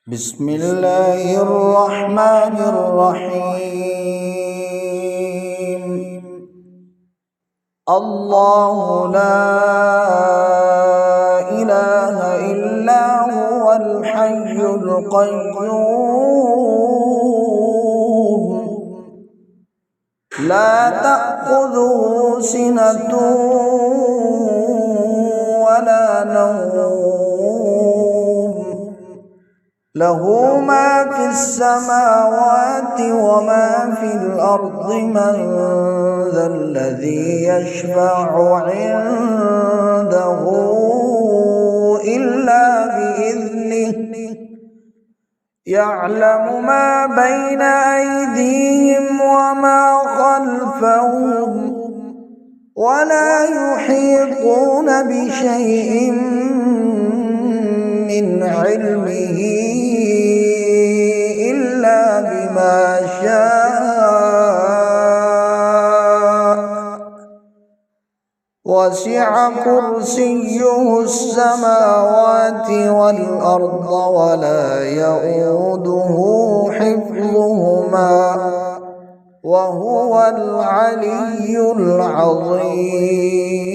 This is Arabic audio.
بسم الله الرحمن الرحيم. الله لا إله إلا هو الحي القيوم لا تأخذه سنة ولا نوم له ما في السماوات وما في الأرض من ذا الذي يشفع عنده إلا بإذنه يعلم ما بين أيديهم وما خلفهم ولا يحيطون بشيء من علمه إلا بما شاء وسع كرسيه السماوات والأرض ولا يئوده حفظهما وهو العلي العظيم.